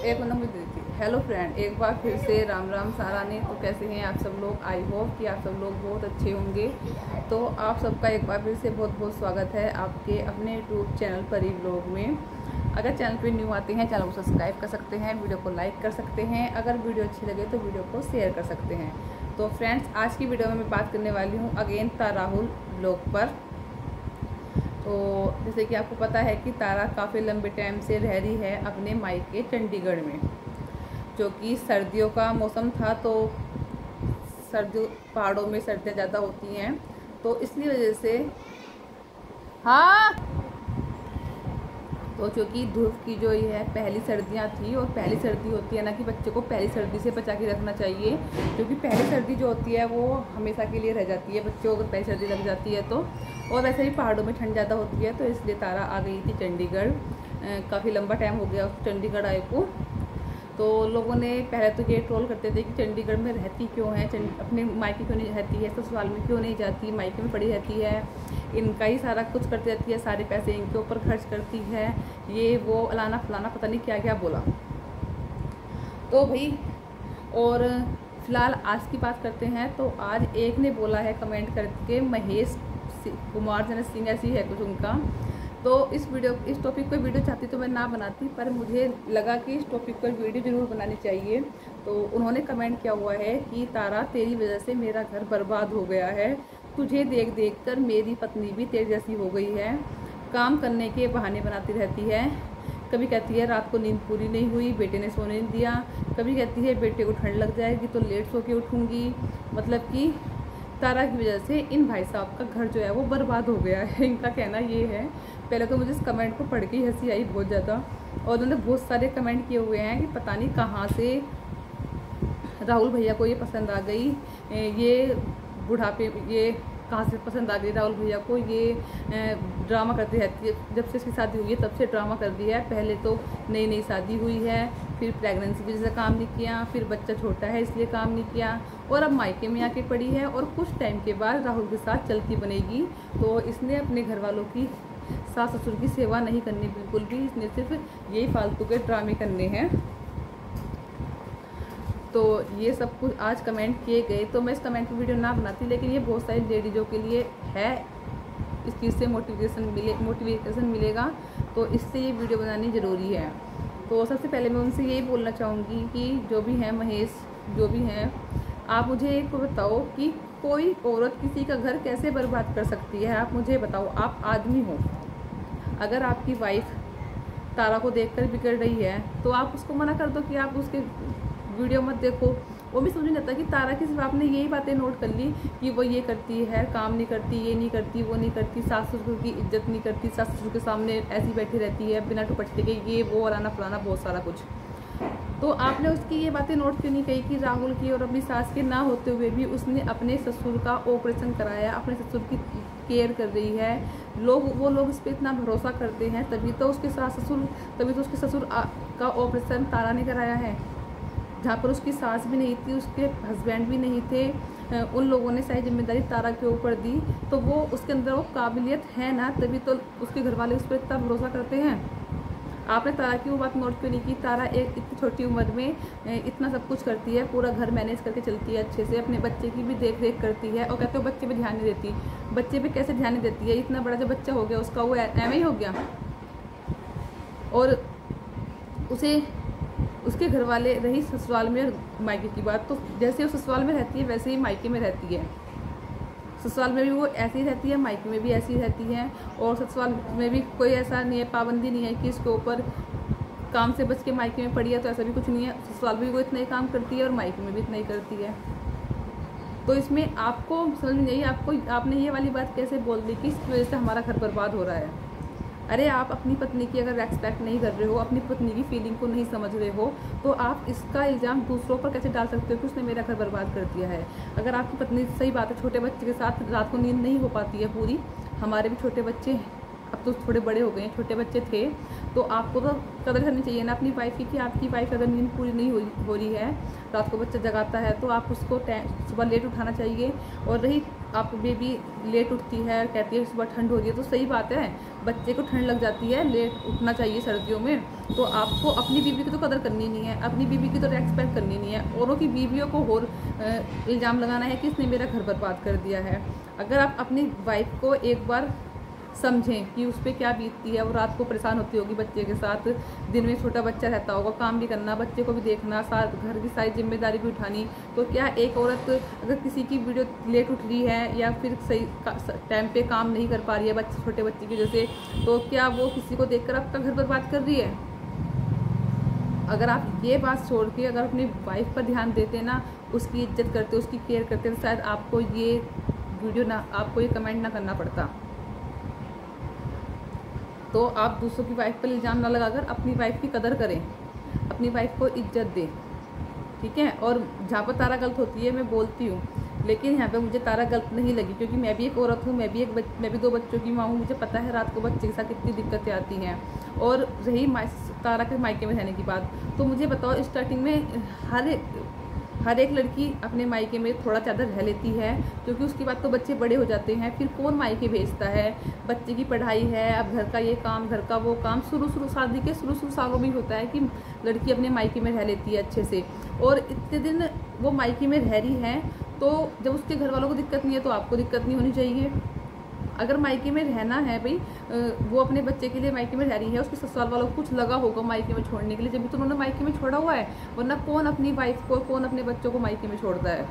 एक नंबर दी थी। Hello friend, एक बार फिर से राम राम साराने। तो कैसे हैं आप सब लोग? आई होप कि आप सब लोग बहुत अच्छे होंगे। तो आप सबका एक बार फिर से बहुत बहुत स्वागत है आपके अपने यूट्यूब चैनल परी व्लॉग में। अगर चैनल पे न्यू आते हैं, चैनल को सब्सक्राइब कर सकते हैं, वीडियो को लाइक कर सकते हैं, अगर वीडियो अच्छी लगे तो वीडियो को शेयर कर सकते हैं। तो फ्रेंड्स, आज की वीडियो में मैं बात करने वाली हूँ अगेन ताराहुल व्लॉग पर। तो जैसे कि आपको पता है कि तारा काफ़ी लंबे टाइम से रह रही है अपने मायके चंडीगढ़ में, जो कि सर्दियों का मौसम था। तो सर्दियों पहाड़ों में सर्दियाँ ज़्यादा होती हैं, तो इसलिए वजह से हाँ, तो चूँकि धूप की जो ये है पहली सर्दियाँ थी, और पहली सर्दी होती है ना कि बच्चे को पहली सर्दी से बचा के रखना चाहिए, क्योंकि पहली सर्दी जो होती है वो हमेशा के लिए रह जाती है बच्चों को। अगर पहली सर्दी लग जाती है तो, और वैसे भी पहाड़ों में ठंड ज़्यादा होती है, तो इसलिए तारा आ गई थी चंडीगढ़। काफ़ी लंबा टाइम हो गया उस चंडीगढ़ आए को। तो लोगों ने पहले तो ये ट्रोल करते थे कि चंडीगढ़ में रहती क्यों है, अपने मायके क्यों नहीं रहती है, ससुराल में क्यों नहीं जाती, मायके में पड़ी रहती है, इनका ही सारा कुछ करती रहती है, सारे पैसे इनके ऊपर खर्च करती है, ये वो अलाना फलाना पता नहीं क्या क्या बोला। तो भाई, और फिलहाल आज की बात करते हैं। तो आज एक ने बोला है कमेंट करके, महेश कुमार जन सिंह ऐसी है कुछ उनका। तो इस टॉपिक पर वीडियो चाहती तो मैं ना बनाती, पर मुझे लगा कि इस टॉपिक पर वीडियो ज़रूर बनानी चाहिए। तो उन्होंने कमेंट किया हुआ है कि तारा, तेरी वजह से मेरा घर बर्बाद हो गया है, तुझे देख देख कर मेरी पत्नी भी तेरे जैसी हो गई है, काम करने के बहाने बनाती रहती है। कभी कहती है रात को नींद पूरी नहीं हुई, बेटे ने सोने नहीं दिया, कभी कहती है बेटे को ठंड लग जाएगी तो लेट सो के उठूँगी। मतलब कि तारा की वजह से इन भाई साहब का घर जो है वो बर्बाद हो गया है, इनका कहना ये है। पहले तो मुझे इस कमेंट को पढ़ के ही हंसी आई बहुत ज़्यादा, और उन्होंने बहुत सारे कमेंट किए हुए हैं कि पता नहीं कहाँ से राहुल भैया को ये पसंद आ गई, ये बुढ़ापे ये कहाँ से पसंद आ गई राहुल भैया को, ये ड्रामा करती रहती है। जब से इसकी शादी हुई है तब से ड्रामा कर दिया है। पहले तो नई नई शादी हुई है, फिर प्रेगनेंसी की वजह से काम नहीं किया, फिर बच्चा छोटा है इसलिए काम नहीं किया, और अब मायके में आके पड़ी है, और कुछ टाइम के बाद राहुल के साथ चलती बनेगी। तो इसने अपने घर वालों की, सास ससुर की सेवा नहीं करनी बिल्कुल भी, इसने सिर्फ यही फालतू के ड्रामे करने हैं। तो ये सब कुछ आज कमेंट किए गए, तो मैं इस कमेंट पर वीडियो ना बनाती, लेकिन ये बहुत सारी लेडीज़ों के लिए है, इस चीज़ से मोटिवेशन मिलेगा, तो इससे ये वीडियो बनानी ज़रूरी है। तो सबसे पहले मैं उनसे यही बोलना चाहूँगी कि जो भी हैं महेश, जो भी हैं, आप मुझे एक बताओ कि कोई औरत किसी का घर कैसे बर्बाद कर सकती है? आप मुझे बताओ, आप आदमी हो, अगर आपकी वाइफ तारा को देखकर बिगड़ रही है तो आप उसको मना कर दो कि आप उसके वीडियो मत देखो। वो भी समझ नहीं आता कि तारा की सिर्फ आपने यही बातें नोट कर ली कि वो ये करती है, काम नहीं करती, ये नहीं करती, वो नहीं करती, सास ससुर की इज्जत नहीं करती, सास ससुर के सामने ऐसी बैठी रहती है बिना दुपट्टे के, ये वो अलाना फलाना बहुत सारा कुछ। तो आपने उसकी ये बातें नोट क्यों नहीं कही कि राहुल की और अपनी सास के ना होते हुए भी उसने अपने ससुर का ऑपरेशन कराया, अपने ससुर की केयर कर रही है। वो लोग इस पर इतना भरोसा करते हैं, तभी तो उसके ससुर का ऑपरेशन तारा ने कराया है, जहाँ पर उसकी सास भी नहीं थी, उसके हस्बैंड भी नहीं थे। उन लोगों ने सारी जिम्मेदारी तारा के ऊपर दी, तो वो उसके अंदर वो काबिलियत है ना, तभी तो उसके घर वाले उस पर इतना भरोसा करते हैं। आपने तारा की वो बात नोट क्यों नहीं की? तारा एक इतनी छोटी उम्र में इतना सब कुछ करती है, पूरा घर मैनेज करके चलती है अच्छे से, अपने बच्चे की भी देख रेख करती है, और कहते हो बच्चे पे ध्यान नहीं देती। बच्चे पे कैसे ध्यान नहीं देती है? इतना बड़ा जो बच्चा हो गया उसका, वो एम ही हो गया, और उसे उसके घर वाले, रही ससुराल में मायके की बात, तो जैसे वो ससुराल में रहती है वैसे ही मायके में रहती है। ससुराल में भी वो ऐसी ही रहती है, मायके में भी ऐसी ही रहती है, और ससुराल में भी कोई ऐसा नहीं है, पाबंदी नहीं है कि इसके ऊपर काम से बच के मायके में पड़ी है, तो ऐसा भी कुछ नहीं है। ससुराल में भी वो इतना ही काम करती है और मायके में भी इतना ही करती है। तो इसमें आपको समझ नहीं आई, आपने ये वाली बात कैसे बोल दी कि इसकी वजह से हमारा घर बर्बाद हो रहा है? अरे आप अपनी पत्नी की अगर रेस्पेक्ट नहीं कर रहे हो, अपनी पत्नी की फीलिंग को नहीं समझ रहे हो, तो आप इसका इल्ज़ाम दूसरों पर कैसे डाल सकते हो कि उसने मेरा घर बर्बाद कर दिया है? अगर आपकी पत्नी, सही बात है, छोटे बच्चे के साथ रात को नींद नहीं हो पाती है पूरी, हमारे भी छोटे बच्चे, अब तो थोड़े बड़े हो गए हैं, छोटे बच्चे थे, तो आपको तो कदर करनी चाहिए ना अपनी वाइफ की, कि आपकी वाइफ अगर नींद पूरी नहीं हो रही है, रात को बच्चा जगाता है, तो आप उसको सुबह लेट उठाना चाहिए। और रही आप बेबी लेट उठती है, कहती है सुबह ठंड हो रही है, तो सही बात है, बच्चे को ठंड लग जाती है, लेट उठना चाहिए सर्दियों में। तो आपको अपनी बीवी की तो कदर करनी नहीं है, अपनी बीवी की तो रेस्पेक्ट करनी नहीं है, औरों की बीवियों को और इल्ज़ाम लगाना है कि इसने मेरा घर बर्बाद कर दिया है। अगर आप अपनी वाइफ को एक बार समझें कि उस पर क्या बीतती है, वो रात को परेशान होती होगी बच्चे के साथ, दिन में छोटा बच्चा रहता होगा, काम भी करना, बच्चे को भी देखना, साथ घर की सारी जिम्मेदारी भी उठानी। तो क्या एक औरत अगर किसी की वीडियो लेट उठ रही है या फिर सही टाइम पे काम नहीं कर पा रही है बच्चे, छोटे बच्चे की वजह से, तो क्या वो किसी को देखकर आपका घर बर्बाद कर रही है? अगर आप ये बात छोड़ के अगर अपनी वाइफ पर ध्यान देते ना, उसकी इज्जत करते, उसकी केयर करते, तो शायद आपको ये वीडियो ना, आपको ये कमेंट ना करना पड़ता। तो आप दूसरों की वाइफ पर इल्ज़ाम ना लगाकर अपनी वाइफ की कदर करें, अपनी वाइफ को इज्जत दें, ठीक है। और जहाँ पर तारा गलत होती है मैं बोलती हूँ, लेकिन यहाँ पे मुझे तारा गलत नहीं लगी, क्योंकि मैं भी एक औरत हूँ, मैं भी 2 बच्चों की माँ हूँ। मुझे पता है रात को बच्चे के साथ कितनी दिक्कतें आती हैं। और रही तारा के मायके में रहने की बात, तो मुझे बताओ, स्टार्टिंग में हर एक लड़की अपने मायके में थोड़ा ज़्यादा रह लेती है, क्योंकि उसके बाद तो बच्चे बड़े हो जाते हैं, फिर कौन मायके भेजता है? बच्चे की पढ़ाई है, अब घर का ये काम, घर का वो काम, शुरू शादी के शुरू सालों में होता है कि लड़की अपने मायके में रह लेती है अच्छे से। और इतने दिन वो मायके में रह रही है, तो जब उसके घर वालों को दिक्कत नहीं है तो आपको दिक्कत नहीं होनी चाहिए। अगर मायके में रहना है भाई, वो अपने बच्चे के लिए मायके में रह रही है, उसके ससुराल वालों को कुछ लगा होगा मायके में छोड़ने के लिए, जब भी तो उन्होंने मायके में छोड़ा हुआ है। वरना कौन अपनी वाइफ को, कौन अपने बच्चों को मायके में छोड़ता है?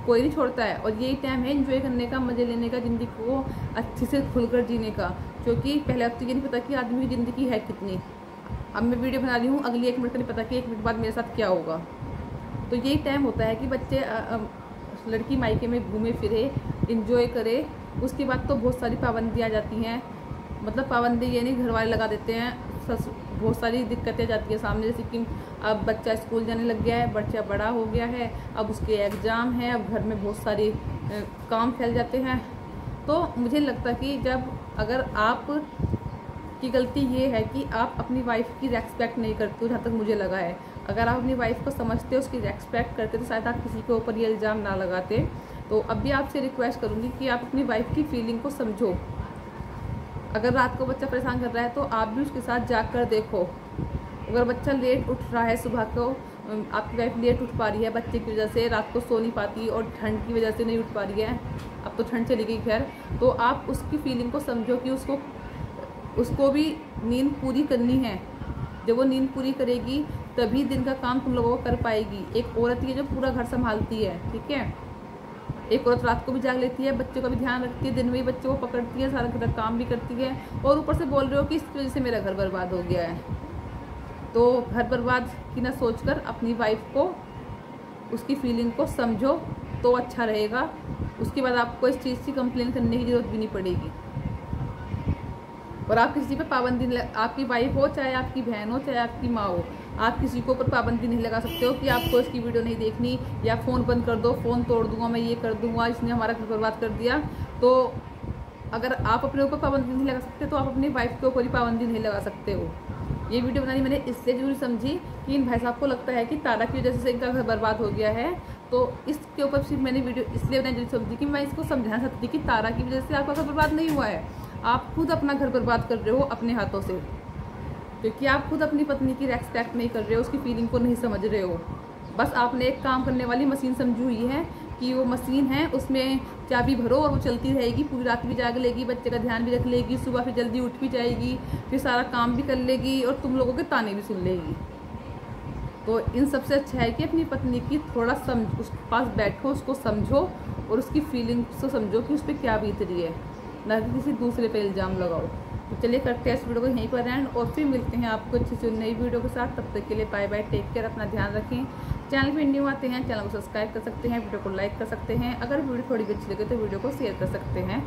कोई नहीं छोड़ता है। और यही टाइम है एंजॉय करने का, मज़े लेने का, ज़िंदगी को अच्छे से खुलकर जीने का। क्योंकि पहले अब तो ये नहीं पता कि आदमी की ज़िंदगी है कितनी। अब मैं वीडियो बना रही हूँ, अगली 1 मिनट का नहीं पता कि 1 मिनट बाद मेरे साथ क्या होगा। तो यही टाइम होता है कि बच्चे, लड़की मायके में घूमे फिरे, इंजॉय करे। उसके बाद तो बहुत सारी पाबंदियाँ आ जाती हैं, मतलब पाबंदी ये नहीं, घर वाले लगा देते हैं, बहुत सारी दिक्कतें जाती है सामने। जैसे कि अब बच्चा स्कूल जाने लग गया है, बच्चा बड़ा हो गया है, अब उसके एग्ज़ाम है, अब घर में बहुत सारी काम फैल जाते हैं। तो मुझे लगता कि जब अगर आप की गलती ये है कि आप अपनी वाइफ की रेस्पेक्ट नहीं करते हो, जहाँ तक मुझे लगा है। अगर आप अपनी वाइफ को समझते हो, उसकी रेस्पेक्ट करते, तो शायद आप किसी के ऊपर ये इल्ज़ाम ना लगाते। तो अब भी आपसे रिक्वेस्ट करूँगी कि आप अपनी वाइफ की फीलिंग को समझो। अगर रात को बच्चा परेशान कर रहा है तो आप भी उसके साथ जाकर देखो। अगर बच्चा लेट उठ रहा है, सुबह को आपकी वाइफ लेट उठ पा रही है बच्चे की वजह से, रात को सो नहीं पाती और ठंड की वजह से नहीं उठ पा रही है, अब तो ठंड चली गई खैर, तो आप उसकी फीलिंग को समझो कि उसको भी नींद पूरी करनी है। जब वो नींद पूरी करेगी तभी दिन का काम तुम लोगों को कर पाएगी। एक औरत ही है जो पूरा घर संभालती है, ठीक है। एक औरत रात को भी जाग लेती है, बच्चों का भी ध्यान रखती है, दिन में भी बच्चों को पकड़ती है, सारा घर काम भी करती है, और ऊपर से बोल रहे हो कि इसकी वजह से मेरा घर बर्बाद हो गया है। तो घर बर्बाद की ना सोचकर अपनी वाइफ को, उसकी फीलिंग को समझो तो अच्छा रहेगा। उसके बाद आपको इस चीज़ की कंप्लेन करने की ज़रूरत भी नहीं पड़ेगी। और आप किसी पर पाबंदी, आपकी वाइफ हो, चाहे आपकी बहन हो, चाहे आपकी माँ हो, आप किसी को ऊपर पाबंदी नहीं लगा सकते हो कि आपको इसकी वीडियो नहीं देखनी, या फ़ोन बंद कर दो, फ़ोन तोड़ दूंगा, मैं ये कर दूंगा, इसने हमारा घर बर्बाद कर दिया। तो अगर आप अपने ऊपर पाबंदी नहीं लगा सकते तो आप अपनी वाइफ के ऊपर ही पाबंदी नहीं लगा सकते हो। ये वीडियो बनानी मैंने इसलिए जरूर समझी कि इन भाई साहब को लगता है कि तारा की वजह से इनका घर बर्बाद हो गया है, तो इसके ऊपर सिर्फ मैंने वीडियो इसलिए बनाई जरूर समझी कि मैं इसको समझा सकती कि तारा की वजह से आपका घर बर्बाद नहीं हुआ है, आप खुद अपना घर बर्बाद कर रहे हो अपने हाथों से, क्योंकि आप खुद अपनी पत्नी की रेस्पेक्ट नहीं कर रहे हो, उसकी फीलिंग को नहीं समझ रहे हो। बस आपने एक काम करने वाली मशीन समझी हुई है कि वो मशीन है, उसमें चाबी भरो और वो चलती रहेगी, पूरी रात भी जाग लेगी, बच्चे का ध्यान भी रख लेगी, सुबह फिर जल्दी उठ भी जाएगी, फिर सारा काम भी कर लेगी और तुम लोगों के ताने भी सुन लेगी। तो इन सबसे अच्छा है कि अपनी पत्नी की थोड़ा उसके पास बैठो, उसको समझो और उसकी फीलिंग्स को समझो कि उस पर क्या बीत रही है, ना कि किसी दूसरे पे इल्ज़ाम लगाओ। तो चलिए करते हैं इस वीडियो को यहीं पर एंड, और फिर मिलते हैं आपको अच्छी सी नई वीडियो के साथ। तब तक के लिए बाय बाय, टेक केयर, अपना ध्यान रखें। चैनल पे न्यू आते हैं, चैनल को सब्सक्राइब कर सकते हैं, वीडियो को लाइक कर सकते हैं, अगर वीडियो थोड़ी भी अच्छी लगे तो वीडियो को शेयर कर सकते हैं।